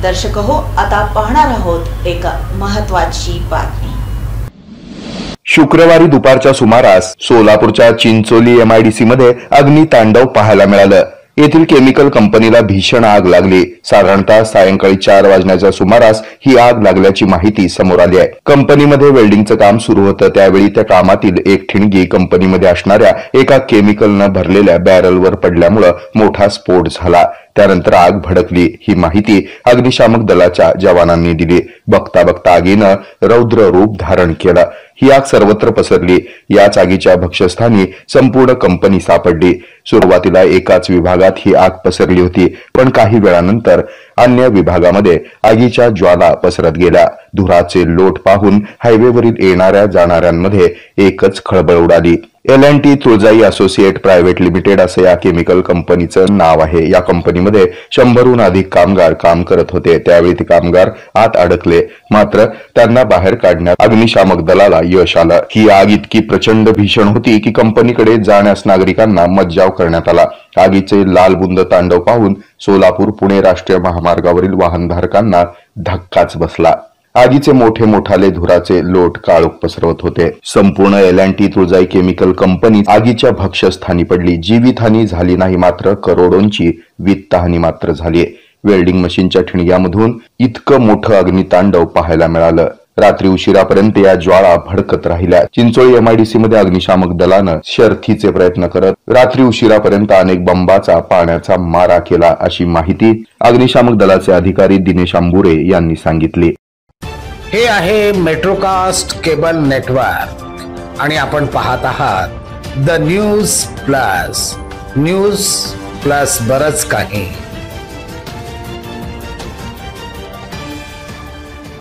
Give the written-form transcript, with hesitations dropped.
दर्शक हो, आता पाहणार आहोत एक महत्त्वाची बातमी। शुक्रवारी दुपारच्या सुमारास सोलापूरच्या चिंचोली MIDC मध्ये अग्नितांडव पाहायला मिळालं। येथील केमिकल कंपनीला भीषण आग लागली। साधारणतः सायंकाळी 4 वाजण्याच्या सुमारास ही आग लागल्याची माहिती समोर आली आहे। कंपनीमध्ये वेल्डिंगचं काम सुरू होतं, त्यावेळी त्या कामातील एक ठिणगी कंपनीमध्ये असणाऱ्या एका केमिकलनं भरलेल्या बॅरलवर पडल्यामुळे मोठा स्फोट झाला। त्यानंतर आग भडकली। ही माहिती अग्निशामक दलाच्या जवानांनी दिली। बघता बघता आगीनं रौद्र रूप धारण केलं। ही आग सर्वत्र पसरली। याच आगीच्या भक्ष्यस्थानी संपूर्ण कंपनी सापडली। सुरुवातीला एकाच विभागात ही आग पसरली होती, पण काही वेळानंतर अन्य विभागामध्ये आगीच्या ज्वाला पसरत गेल्या। धुराचे लोट पाहून हायवेवरील येणाऱ्या जाणाऱ्यांमध्ये एकच खळबळ उडाली। L&T तुळजाई असोसिएट प्रायव्हेट लिमिटेड असे या केमिकल कंपनीचं नाव आहे। या कंपनीमध्ये 100हून अधिक कामगार काम करत होते। त्यावेळी ते कामगार आत अडकले, मात्र त्यांना बाहेर काढण्यात अग्निशामक दलाला यश आलं। ही आग इतकी प्रचंड भीषण होती की कंपनीकडे जाण्यास नागरिकांना मज्जाव करण्यात आला। आगीचे लाल बुंद तांडव पाहून सोलापूर पुणे राष्ट्रीय महामार्गावरील वाहनधारकांना धक्काच बसला। आगीचे मोठे मोठाले धुराचे लोट काळोख पसरवत होते। संपूर्ण L&T तुळजाई केमिकल कंपनी आगीच्या भक्ष्यस्थानी पडली। जीवितहानी झाली नाही, मात्र करोडोंची वित्तहानी मात्र झाली। वेल्डिंग मशीनच्या ठिणग्यामधून इतकं मोठं अग्नितांडव पाहायला मिळालं। रात्री उशिरापर्यंत या ज्वाळा भडकत राहिल्या। चिंचोळी MIDC मध्ये अग्निशामक दलानं शर्थीचे प्रयत्न करत रात्री उशिरापर्यंत अनेक बंबाचा पाण्याचा मारा केला, अशी माहिती अग्निशामक दलाचे अधिकारी दिनेश अंबुरे यांनी सांगितली। हे आहे मेट्रोकास्ट केबल नेटवर्क आणि आपण पाहत आहात द न्यूज प्लस बरच काही।